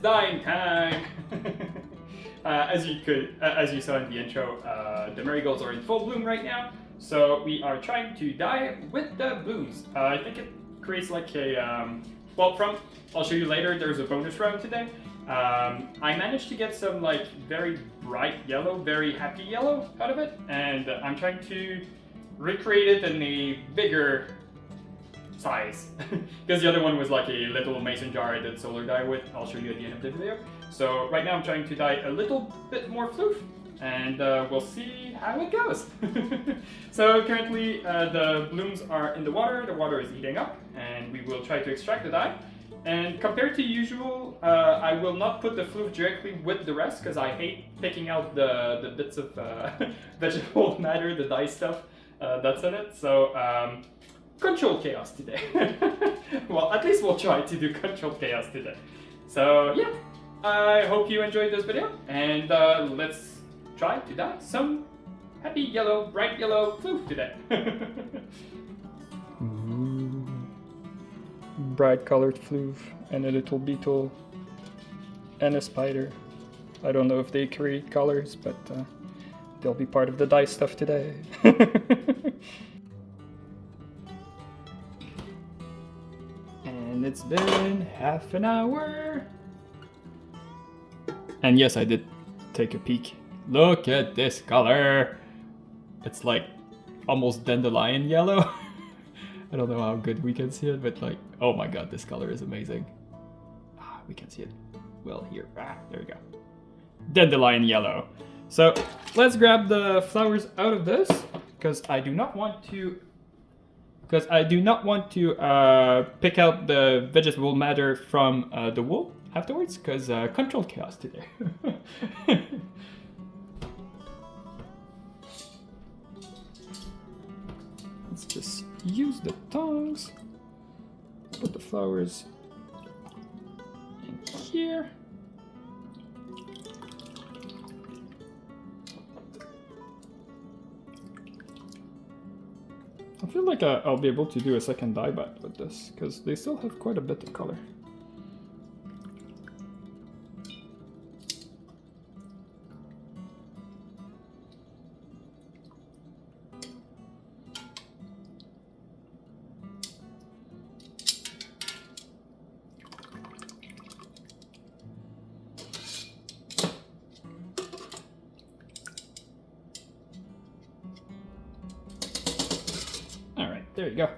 dyeing time! As you saw in the intro, the marigolds are in full bloom right now, so we are trying to dye with the blooms. I think it creates like a, I'll show you later, there's a bonus round today. I managed to get some like very bright yellow, very happy yellow out of it, and I'm trying to recreate it in a bigger size, because the other one was like a little mason jar I did solar dye with. I'll show you at the end of the video. So right now I'm trying to dye a little bit more floof, and we'll see how it goes. So currently the blooms are in the water is heating up, and we will try to extract the dye. And compared to usual, I will not put the floof directly with the rest, because I hate picking out the bits of vegetable matter, the dye stuff that's in it. So control chaos today. Well, at least we'll try to do control chaos today. So yeah, I hope you enjoyed this video, and let's try to dye some happy yellow, bright yellow floof today. Bright colored floof, and a little beetle, and a spider. I don't know if they create colors, but they'll be part of the dye stuff today. And it's been half an hour. And yes, I did take a peek. Look at this color. It's like almost dandelion yellow. I don't know how good we can see it, but like, oh my god, this color is amazing. We can see it well here. There we go. Dandelion yellow. So let's grab the flowers out of this, because I do not want to pick out the vegetable matter from the wool afterwards, because control chaos today. Let's just use the tongs, put the flowers in here. I feel like I'll be able to do a second dye bath with this, because they still have quite a bit of color. There you go.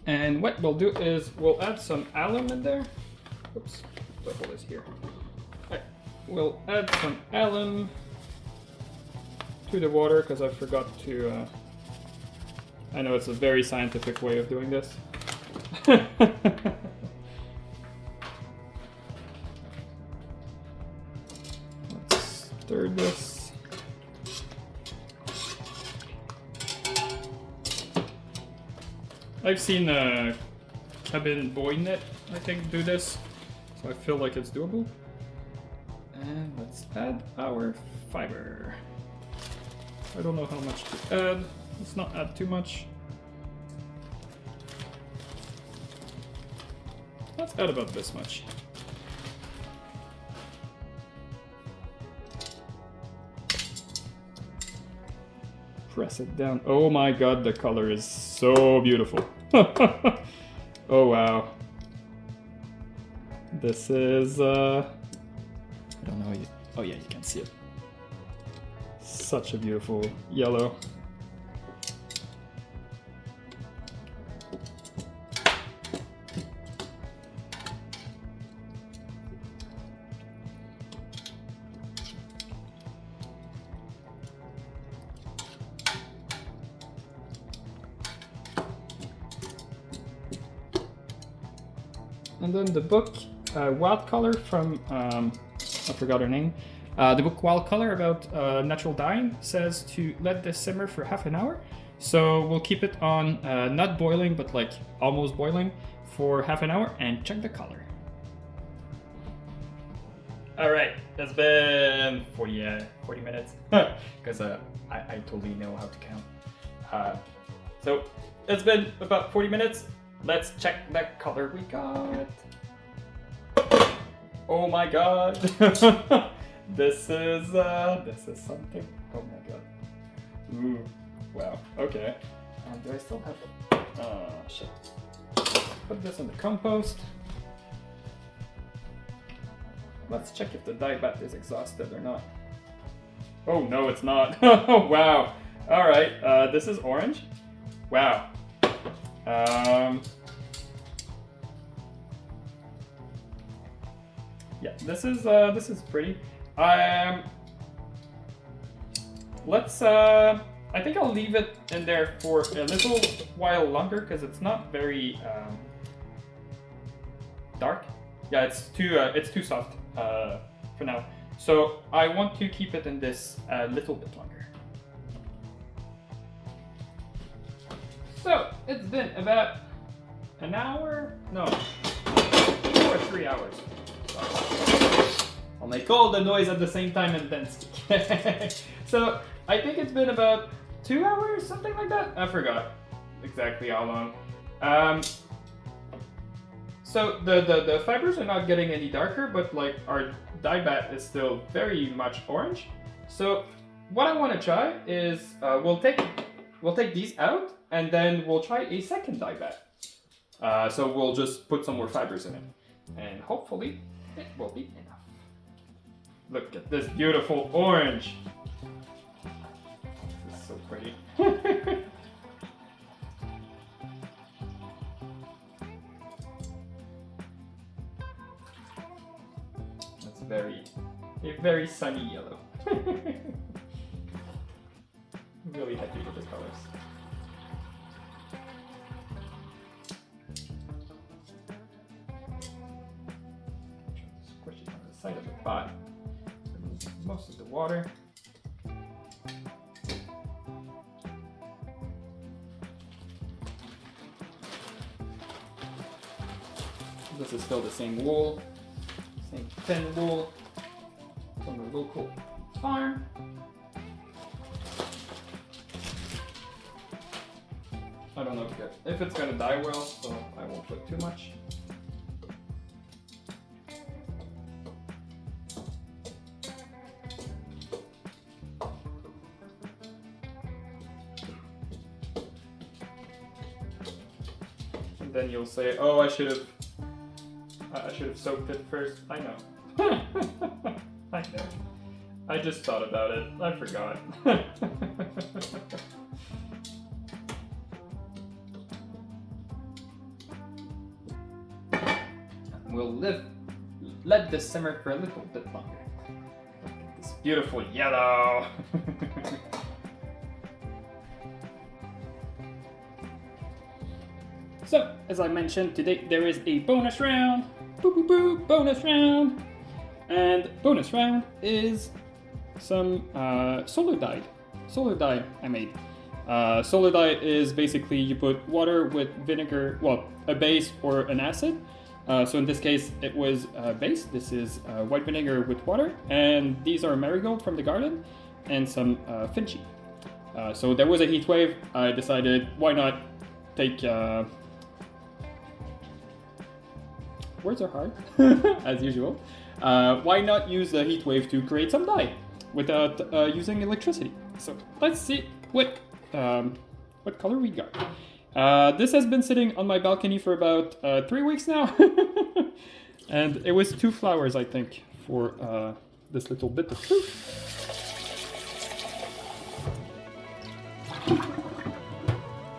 And what we'll do is we'll add some alum in there. Oops, the hole is here. Right. We'll add some alum to the water, because I forgot to... I know it's a very scientific way of doing this. Stir this. I've seen Cabin Boy Net, I think, do this, so I feel like it's doable. And let's add our fiber. I don't know how much to add. Let's not add too much. Let's add about this much. Press it down. Oh my god, the color is so beautiful. Oh wow. This is, I don't know, oh yeah, you can see it. Such a beautiful yellow. And then the book Wild Color from, I forgot her name. The book Wild Color about natural dyeing says to let this simmer for half an hour. So we'll keep it on not boiling, but like almost boiling for half an hour and check the color. Alright, it's been 40 minutes. Because I totally know how to count. So, it's been about 40 minutes. Let's check the color we got. Oh my god. This is something. Oh my god. Ooh. Wow. Okay. Do I still have... shit. Put this in the compost. Let's check if the dye bath is exhausted or not. Oh no, it's not. Oh wow. Alright, this is orange. Wow. Yeah, this is pretty. Let's I think I'll leave it in there for a little while longer because it's not very dark. Yeah, it's too soft for now. So I want to keep it in this a little bit longer. So it's been about an hour? No, 2 or 3 hours. I'll make all the noise at the same time and then speak. So I think it's been about 2 hours, something like that. I forgot exactly how long. So the fibers are not getting any darker, but like our dye bath is still very much orange. So what I want to try is we'll take these out and then we'll try a second dye bath. So we'll just put some more fibers in it, and hopefully it will be enough. Look at this beautiful orange. This is so pretty. That's a very sunny yellow. I'm really happy with the colors. Squish it on the side of the pot. Remove most of the water. This is still the same wool, same thin wool from the local farm. I don't know if it's gonna dye well, so I won't put too much. And then you'll say, "Oh, I should have soaked it first." I know. I know. I just thought about it. I forgot. We'll let this simmer for a little bit longer. Look at this beautiful yellow. So, as I mentioned, today there is a bonus round. Boo boo boo, bonus round. And bonus round is some solar dye. Solar dye I made. Solar dye is basically you put water with vinegar, well, a base or an acid. So in this case, it was base. This is white vinegar with water, and these are marigold from the garden, and some finchy. So there was a heat wave. I decided, why not take... words are hard, as usual. Why not use the heat wave to create some dye without using electricity? So let's see what color we got. This has been sitting on my balcony for about 3 weeks now. And it was 2 flowers, I think, for this little bit of fruit.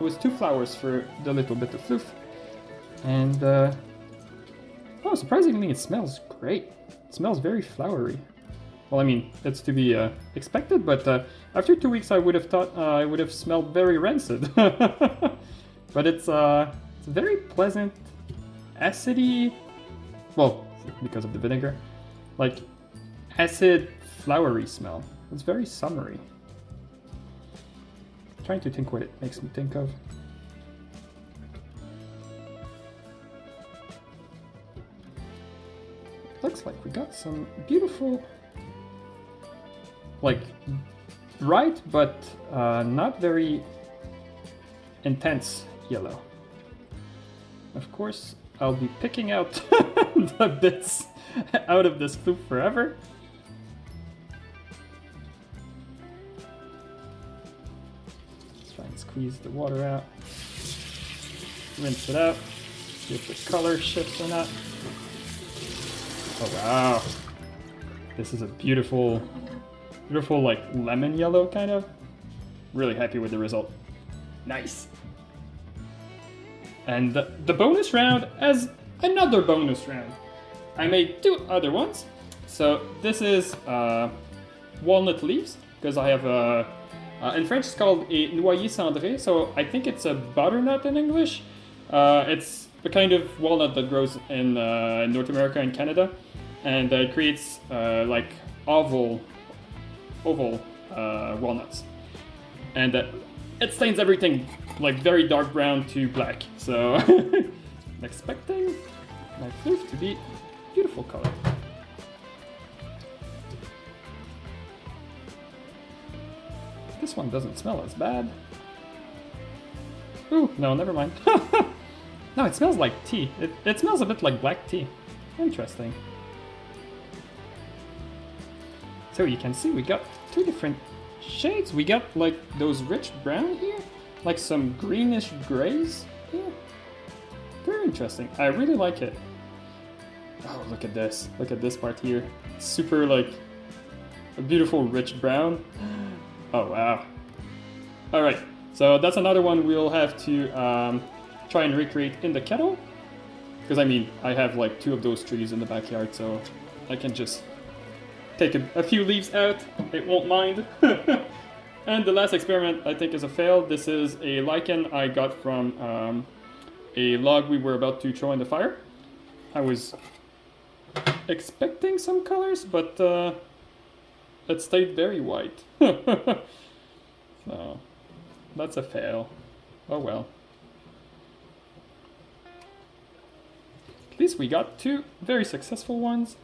It was 2 flowers for the little bit of floof. And, oh, surprisingly, it smells great. It smells very flowery. Well, I mean, that's to be expected, but after 2 weeks, I would have thought it would have smelled very rancid. But it's very pleasant, acidy, well, because of the vinegar, like acid, flowery smell. It's very summery. I'm trying to think what it makes me think of. looks like we got some beautiful, like, bright but not very intense yellow. Of course, I'll be picking out the bits out of this floof forever. Let's try and squeeze the water out. Rinse it out. See if the color shifts or not. Oh wow. This is a beautiful, beautiful like lemon yellow kind of. Really happy with the result. Nice. And the bonus round as another bonus round. I made 2 other ones. So this is walnut leaves, because I have in French it's called a noyer cendré, so I think it's a butternut in English. It's the kind of walnut that grows in North America and Canada, and it creates like oval walnuts. And it stains everything like very dark brown to black. So I'm expecting my floof to be beautiful color. This one doesn't smell as bad. Ooh, no, never mind. No, it smells like tea. It smells a bit like black tea. Interesting. So you can see we got 2 different shades. We got like those rich brown here, like some greenish grays here. Very interesting. I really like it. Oh, look at this. Look at this part here. It's super like a beautiful rich brown. Oh wow. All right. So that's another one we'll have to try and recreate in the kettle. Because I mean, I have like 2 of those trees in the backyard, so I can just take a few leaves out, it won't mind. And the last experiment I think is a fail. This is a lichen I got from a log we were about to throw in the fire. I was expecting some colors, but it stayed very white. So that's a fail. Oh well. At least we got 2 very successful ones.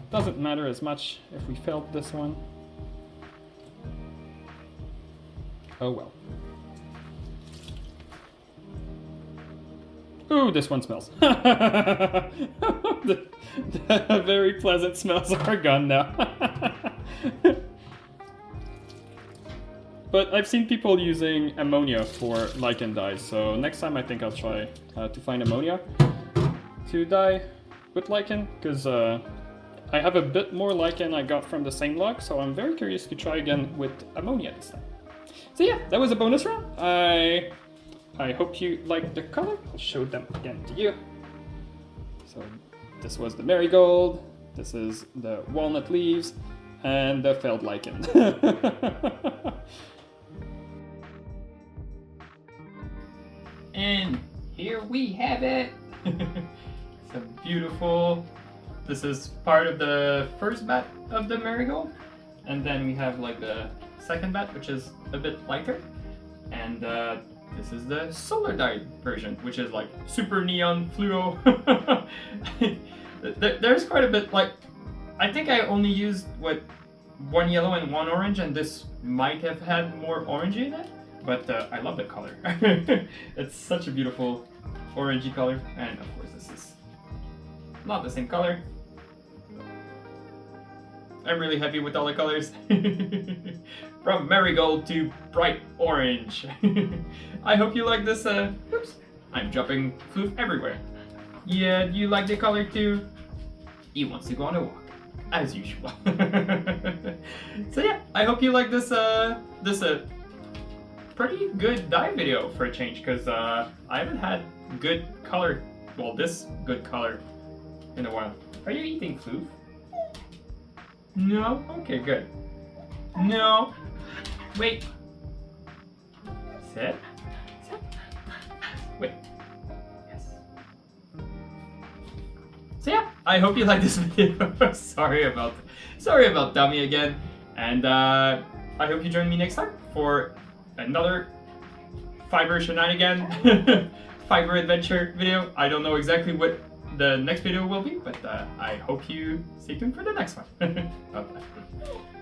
Doesn't matter as much if we failed this one. Oh well. Ooh, this one smells. the very pleasant smells are gone now. But I've seen people using ammonia for lichen dyes, so next time I think I'll try to find ammonia to dye with lichen, because I have a bit more lichen I got from the same log, so I'm very curious to try again with ammonia this time. So yeah, that was a bonus round. I hope you liked the color. I'll show them again to you. So this was the marigold, this is the walnut leaves, and the failed lichen. And here we have it. Some beautiful. This is part of the first bat of the marigold, and then we have like the second bat, which is a bit lighter, and this is the solar dyed version, which is like super neon fluo. There's quite a bit. Like, I think I only used what 1 yellow and 1 orange, and this might have had more orangey in it, but I love the color. It's such a beautiful orangey color, and of course this is not the same color. I'm really happy with all the colors. From marigold to bright orange. I hope you like this. Oops, I'm dropping floof everywhere. Yeah, do you like the color too? He wants to go on a walk, as usual. So yeah, I hope you like this. This pretty good dye video for a change, because I haven't had good color. Well, this good color in a while. Are you eating floof? No? Okay, good. No. Wait. Sit. Sit. Wait. Yes. So yeah, I hope you like this video. Sorry about dummy again. And I hope you join me next time for another fiber shenanigan, fiber adventure video. I don't know exactly what the next video will be, but I hope you stay tuned for the next one. Bye-bye.